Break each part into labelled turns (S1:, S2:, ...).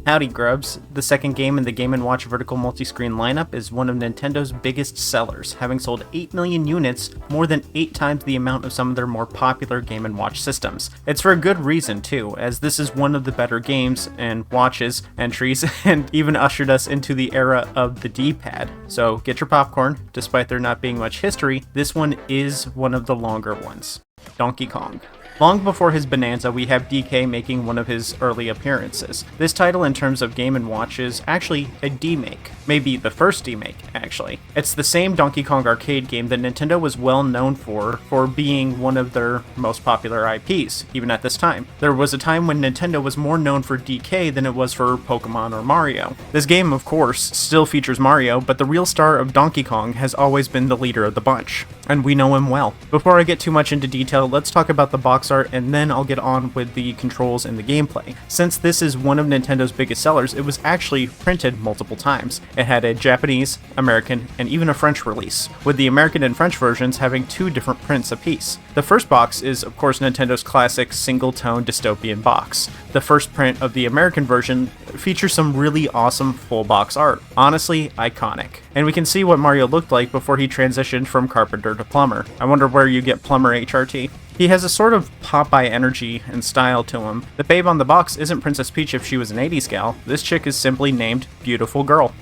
S1: Howdy Grubs! The second game in the Game & Watch vertical multi-screen lineup is one of Nintendo's biggest sellers, having sold 8 million units, more than 8 times the amount of some of their more popular Game & Watch systems. It's for a good reason too, as this is one of the better games and watches entries, and even ushered us into the era of the D-pad. So get your popcorn. Despite there not being much history, this one is one of the longer ones. Donkey Kong. Long before his Bonanza, we have DK making one of his early appearances. This title in terms of Game & Watch is actually a D-make. Maybe the first D-make, actually. It's the same Donkey Kong arcade game that Nintendo was well known for being one of their most popular IPs, even at this time. There was a time when Nintendo was more known for DK than it was for Pokemon or Mario. This game, of course, still features Mario, but the real star of Donkey Kong has always been the leader of the bunch, and we know him well. Before I get too much into detail, let's talk about the box art, and then I'll get on with the controls and the gameplay. Since this is one of Nintendo's biggest sellers, it was actually printed multiple times. It had a Japanese, American, and even a French release, with the American and French versions having 2 different prints apiece. The first box is, of course, Nintendo's classic single-tone dystopian box. The first print of the American version features some really awesome full box art. Honestly, iconic. And we can see what Mario looked like before he transitioned from carpenter to plumber. I wonder where you get plumber HRT. He has a sort of Popeye energy and style to him. The babe on the box isn't Princess Peach if she was an 80s gal. This chick is simply named Beautiful Girl.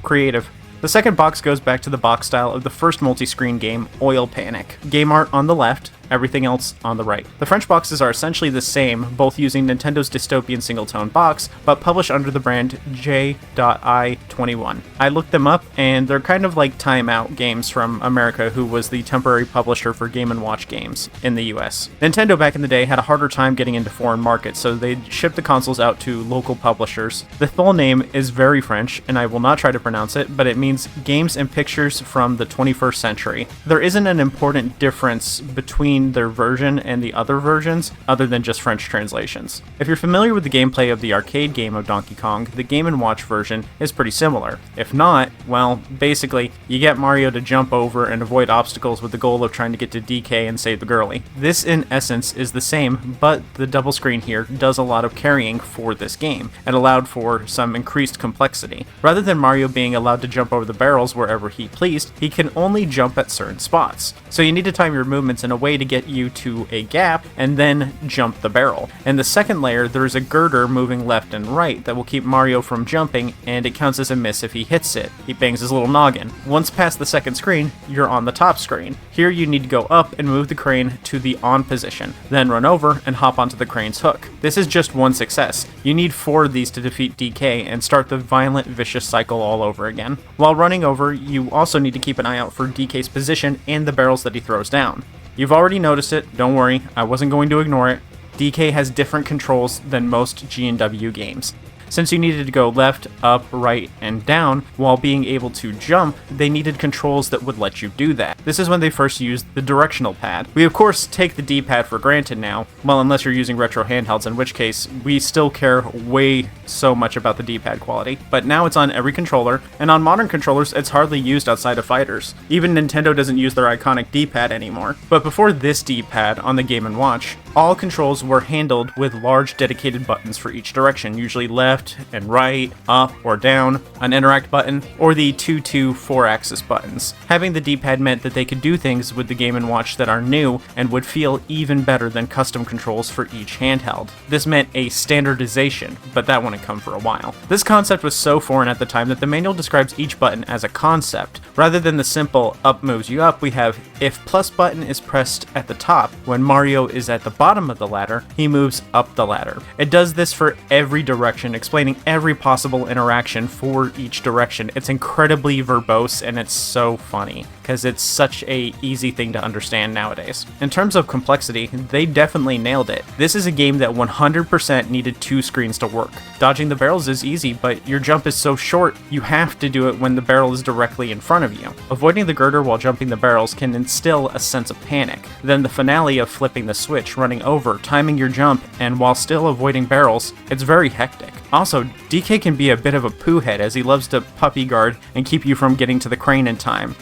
S1: Creative. The second box goes back to the box style of the first multi-screen game, Oil Panic. Game art on the left, everything else on the right. The French boxes are essentially the same, both using Nintendo's dystopian single-tone box, but published under the brand J.I.21. I looked them up, and they're kind of like Time Out Games from America, who was the temporary publisher for Game & Watch games in the US. Nintendo back in the day had a harder time getting into foreign markets, so they'd ship the consoles out to local publishers. The full name is very French, and I will not try to pronounce it, but it means Games and Pictures from the 21st Century. There isn't an important difference between their version and the other versions, other than just French translations. If you're familiar with the gameplay of the arcade game of Donkey Kong, the Game & Watch version is pretty similar. If not, well, basically, you get Mario to jump over and avoid obstacles with the goal of trying to get to DK and save the girlie. This, in essence, is the same, but the double screen here does a lot of carrying for this game, and allowed for some increased complexity. Rather than Mario being allowed to jump over the barrels wherever he pleased, he can only jump at certain spots. So you need to time your movements in a way to get you to a gap and then jump the barrel. In the second layer, there's a girder moving left and right that will keep Mario from jumping, and it counts as a miss if he hits it. He bangs his little noggin. Once past the second screen, you're on the top screen. Here you need to go up and move the crane to the on position, then run over and hop onto the crane's hook. This is just one success. You need 4 of these to defeat DK and start the violent, vicious cycle all over again. While running over, you also need to keep an eye out for DK's position and the barrels that he throws down. You've already noticed it, don't worry, I wasn't going to ignore it. DK has different controls than most G&W games. Since you needed to go left, up, right, and down while being able to jump, they needed controls that would let you do that. This is when they first used the directional pad. We of course take the D-pad for granted now, well unless you're using retro handhelds, in which case we still care way so much about the D-pad quality. But now it's on every controller, and on modern controllers it's hardly used outside of fighters. Even Nintendo doesn't use their iconic D-pad anymore. But before this D-pad on the Game & Watch, all controls were handled with large dedicated buttons for each direction, usually left and right, up or down, an interact button, or the 2-2 4-axis buttons. Having the D-pad meant that they could do things with the Game & Watch that are new and would feel even better than custom controls for each handheld. This meant a standardization, but that wouldn't come for a while. This concept was so foreign at the time that the manual describes each button as a concept. Rather than the simple up moves you up, we have if plus button is pressed at the top, when Mario is at the bottom of the ladder, he moves up the ladder. It does this for every direction, explaining every possible interaction for each direction. It's incredibly verbose and it's so funny because it's such a easy thing to understand nowadays. In terms of complexity, they definitely nailed it. This is a game that 100% needed 2 screens to work. Dodging the barrels is easy, but your jump is so short, you have to do it when the barrel is directly in front of you. Avoiding the girder while jumping the barrels can instill a sense of panic. Then the finale of flipping the switch, running over, timing your jump, and while still avoiding barrels, it's very hectic. Also, DK can be a bit of a poo head as he loves to puppy guard and keep you from getting to the crane in time.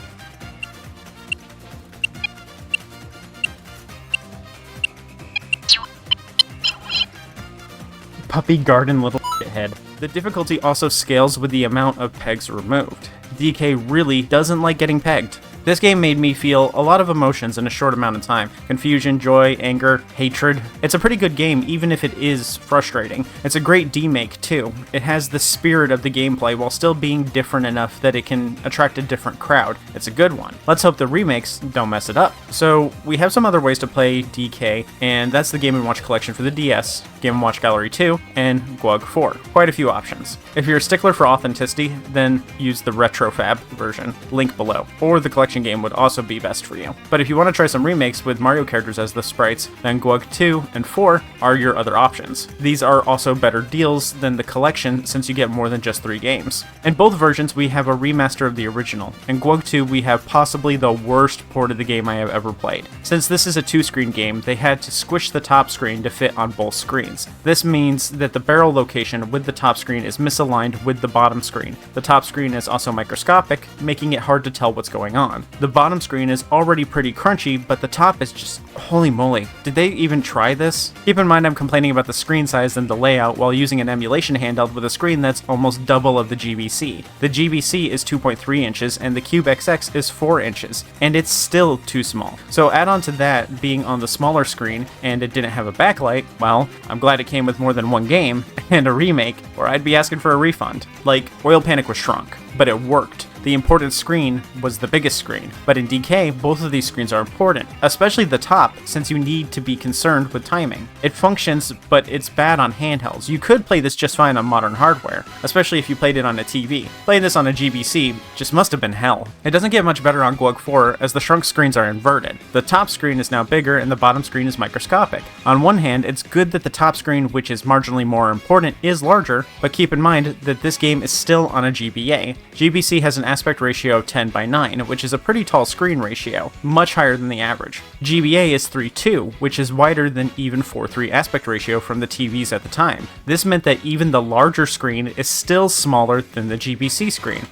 S1: Puppy garden little shit. head-to-head. The difficulty also scales with the amount of pegs removed. DK really doesn't like getting pegged. This game made me feel a lot of emotions in a short amount of time. Confusion, joy, anger, hatred. It's a pretty good game, even if it is frustrating. It's a great demake, too. It has the spirit of the gameplay while still being different enough that it can attract a different crowd. It's a good one. Let's hope the remakes don't mess it up. So, we have some other ways to play DK, and that's the Game & Watch collection for the DS, Game & Watch Gallery 2, and GWG 4. Quite a few options. If you're a stickler for authenticity, then use the RetroFab version, link below, or the collection game would also be best for you. But if you want to try some remakes with Mario characters as the sprites, then GWG 2 and 4 are your other options. These are also better deals than the collection since you get more than just 3 games. In both versions we have a remaster of the original. In GWG 2 we have possibly the worst port of the game I have ever played. Since this is a 2-screen game, they had to squish the top screen to fit on both screens. This means that the barrel location with the top screen is misaligned with the bottom screen. The top screen is also microscopic, making it hard to tell what's going on. The bottom screen is already pretty crunchy, but the top is just, holy moly. Did they even try this? Keep in mind I'm complaining about the screen size and the layout while using an emulation handheld with a screen that's almost double of the GBC. The GBC is 2.3 inches and the Cube XX is 4 inches, and it's still too small. So add on to that being on the smaller screen and it didn't have a backlight, well, I'm glad it came with more than one game and a remake, or I'd be asking for a refund. Like, Oil Panic was shrunk, but it worked. The important screen was the biggest screen, but in DK, both of these screens are important, especially the top, since you need to be concerned with timing. It functions, but it's bad on handhelds. You could play this just fine on modern hardware, especially if you played it on a TV. Playing this on a GBC just must have been hell. It doesn't get much better on GWG 4, as the shrunk screens are inverted. The top screen is now bigger and the bottom screen is microscopic. On one hand, it's good that the top screen, which is marginally more important, is larger, but keep in mind that this game is still on a GBA. GBC has an aspect ratio of 10:9, which is a pretty tall screen ratio, much higher than the average. GBA is 3:2, which is wider than even 4:3 aspect ratio from the TVs at the time. This meant that even the larger screen is still smaller than the GBC screen.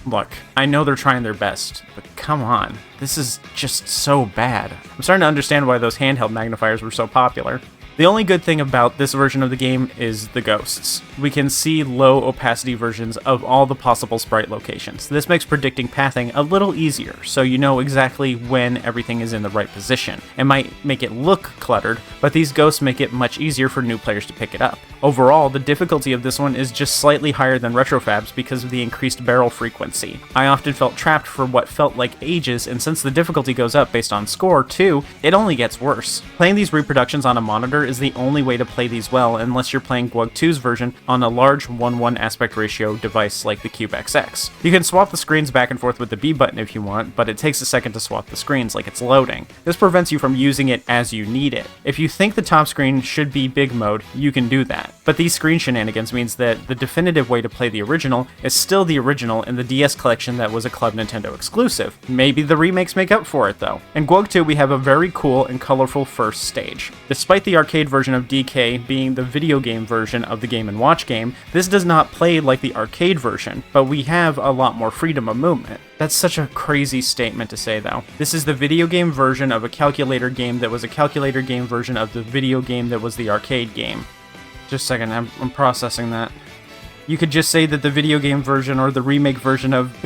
S1: Look, I know they're trying their best, but come on, this is just so bad. I'm starting to understand why those handheld magnifiers were so popular. The only good thing about this version of the game is the ghosts. We can see low opacity versions of all the possible sprite locations. This makes predicting pathing a little easier, so you know exactly when everything is in the right position. It might make it look cluttered, but these ghosts make it much easier for new players to pick it up. Overall, the difficulty of this one is just slightly higher than RetroFab's because of the increased barrel frequency. I often felt trapped for what felt like ages, and since the difficulty goes up based on score too, it only gets worse. Playing these reproductions on a monitor is the only way to play these well unless you're playing GWG 2's version on a large 1:1 aspect ratio device like the Cube XX. You can swap the screens back and forth with the B button if you want, but it takes a second to swap the screens like it's loading. This prevents you from using it as you need it. If you think the top screen should be big mode, you can do that. But these screen shenanigans means that the definitive way to play the original is still the original in the DS collection that was a Club Nintendo exclusive. Maybe the remakes make up for it though. In GWG 2 we have a very cool and colorful first stage. Despite the arcade version of DK being the video game version of the Game & Watch game, this does not play like the arcade version, but we have a lot more freedom of movement. That's such a crazy statement to say though. This is the video game version of a calculator game that was a calculator game version of the video game that was the arcade game. Just a second, I'm processing that. You could just say that the video game version or the remake version of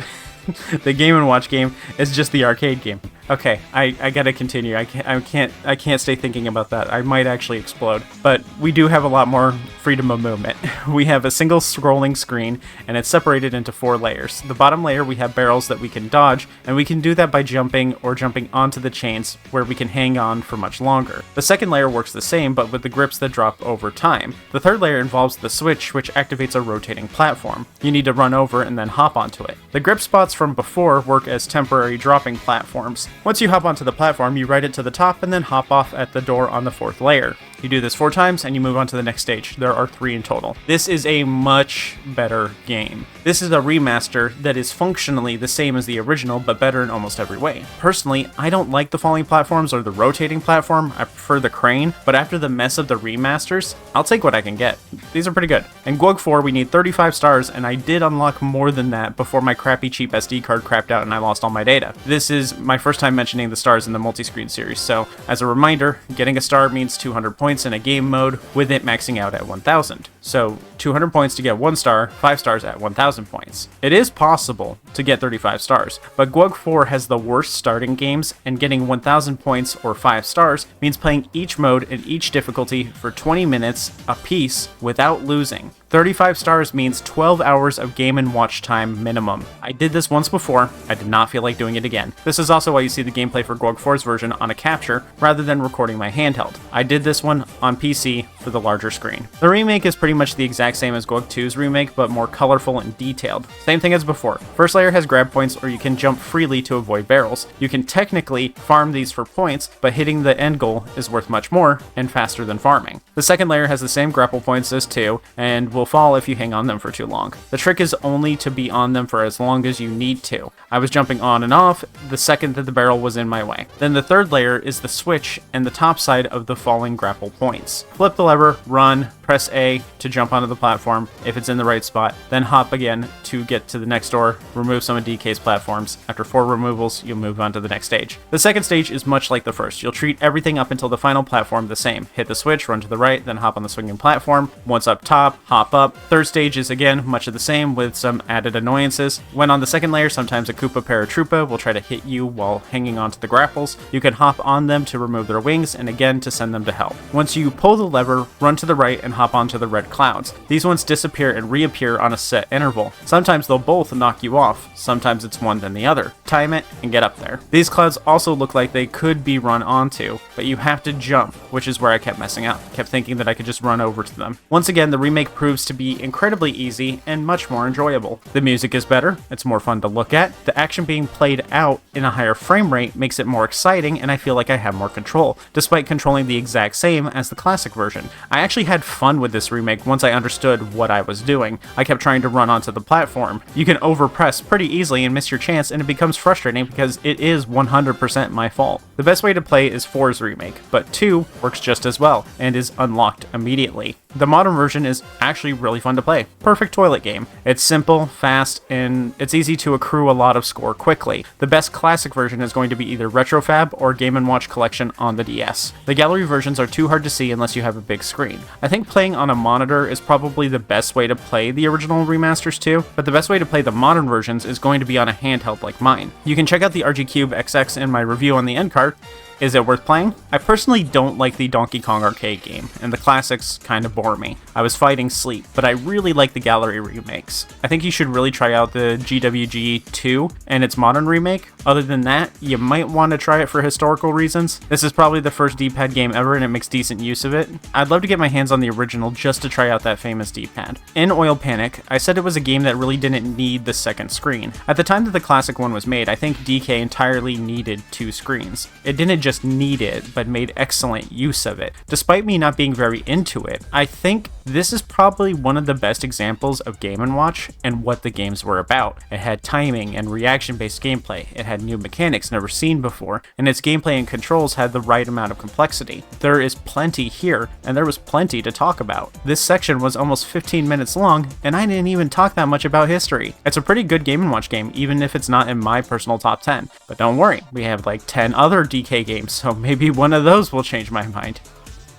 S1: the Game & Watch game is just the arcade game. Okay, I gotta continue. I can't stay thinking about that. I might actually explode. But we do have a lot more freedom of movement. We have a single scrolling screen, and it's separated into 4 layers. The bottom layer we have barrels that we can dodge, and we can do that by jumping or jumping onto the chains where we can hang on for much longer. The second layer works the same, but with the grips that drop over time. The third layer involves the switch, which activates a rotating platform. You need to run over and then hop onto it. The grip spots from before work as temporary dropping platforms. Once you hop onto the platform, you ride it to the top and then hop off at the door on the 4th layer. You do this 4 times and you move on to the next stage. There are 3 in total. This is a much better game. This is a remaster that is functionally the same as the original, but better in almost every way. Personally, I don't like the falling platforms or the rotating platform. I prefer the crane, but after the mess of the remasters, I'll take what I can get. These are pretty good. In GWG 4, we need 35 stars, and I did unlock more than that before my crappy cheap SD card crapped out and I lost all my data. This is my first time mentioning the stars in the Multiscreen series, so as a reminder, getting a star means 200 points, points in a game mode, with it maxing out at 1000. So 200 points to get 1 star, 5 stars at 1000 points. It is possible to get 35 stars, but GWG 4 has the worst starting games, and getting 1000 points or 5 stars means playing each mode in each difficulty for 20 minutes a piece without losing. 35 stars means 12 hours of Game & Watch time minimum. I did this once before, I did not feel like doing it again. This is also why you see the gameplay for GWG 4's version on a capture rather than recording my handheld. I did this one on PC for the larger screen. The remake is pretty much the exact same as GWG 2's remake, but more colorful and detailed. Same thing as before. First layer has grab points, or you can jump freely to avoid barrels. You can technically farm these for points, but hitting the end goal is worth much more and faster than farming. The second layer has the same grapple points as 2, and will fall if you hang on them for too long. The trick is only to be on them for as long as you need to. I was jumping on and off the second that the barrel was in my way. Then the third layer is the switch and the top side of the falling grapple points. Flip the lever, run, press A to jump onto the platform if it's in the right spot, then hop again to get to the next door, remove some of DK's platforms. After 4 removals, you'll move on to the next stage. The second stage is much like the first. You'll treat everything up until the final platform the same. Hit the switch, run to the right, then hop on the swinging platform. Once up top, hop up. Third stage is again much of the same with some added annoyances. When on the second layer, sometimes a Koopa Paratroopa will try to hit you while hanging onto the grapples. You can hop on them to remove their wings and again to send them to hell. Once you pull the lever, run to the right and hop onto the red clouds. These ones disappear and reappear on a set interval. Sometimes they'll both knock you off, sometimes it's one then the other. Time it and get up there. These clouds also look like they could be run onto, but you have to jump, which is where I kept messing up. Kept thinking that I could just run over to them. Once again, the remake proves to be incredibly easy and much more enjoyable. The music is better, it's more fun to look at, the action being played out in a higher frame rate makes it more exciting, and I feel like I have more control, despite controlling the exact same as the classic version. I actually had fun with this remake once I understood what I was doing. I kept trying to run onto the platform. You can overpress pretty easily and miss your chance, and it becomes frustrating because it is 100% my fault. The best way to play is 4's remake, but 2 works just as well and is unlocked immediately. The modern version is actually really fun to play. Perfect toilet game. It's simple, fast, and it's easy to accrue a lot of score quickly. The best classic version is going to be either Retrofab or Game & Watch Collection on the DS. The gallery versions are too hard to see unless you have a big screen. I think playing on a monitor is probably the best way to play the original remasters too, but the best way to play the modern versions is going to be on a handheld like mine. You can check out the RG Cube XX in my review on the end card. Is it worth playing? I personally don't like the Donkey Kong arcade game, and the classics kind of bore me. I was fighting sleep, but I really like the gallery remakes. I think you should really try out the GWG 2 and its modern remake. Other than that, you might want to try it for historical reasons. This is probably the first D-pad game ever, and it makes decent use of it. I'd love to get my hands on the original just to try out that famous D-pad. In Oil Panic, I said it was a game that really didn't need the second screen. At the time that the classic one was made, I think DK entirely needed 2 screens. It didn't just need it, but made excellent use of it. Despite me not being very into it, I think this is probably one of the best examples of Game & Watch and what the games were about. It had timing and reaction-based gameplay, it had new mechanics never seen before, and its gameplay and controls had the right amount of complexity. There is plenty here, and there was plenty to talk about. This section was almost 15 minutes long, and I didn't even talk that much about history. It's a pretty good Game & Watch game, even if it's not in my personal top 10. But don't worry, we have like 10 other DK games, so maybe one of those will change my mind.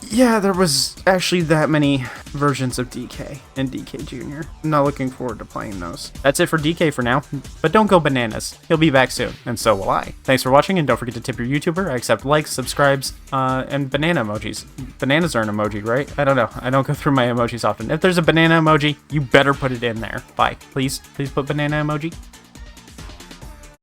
S1: Yeah, there was actually that many versions of DK and DK Jr. I'm not looking forward to playing those. That's it for DK for now, but don't go bananas. He'll be back soon, and so will I. Thanks for watching, and don't forget to tip your YouTuber. I accept likes, subscribes, and banana emojis. Bananas are an emoji, right? I don't know. I don't go through my emojis often. If there's a banana emoji, you better put it in there. Bye. Please put banana emoji.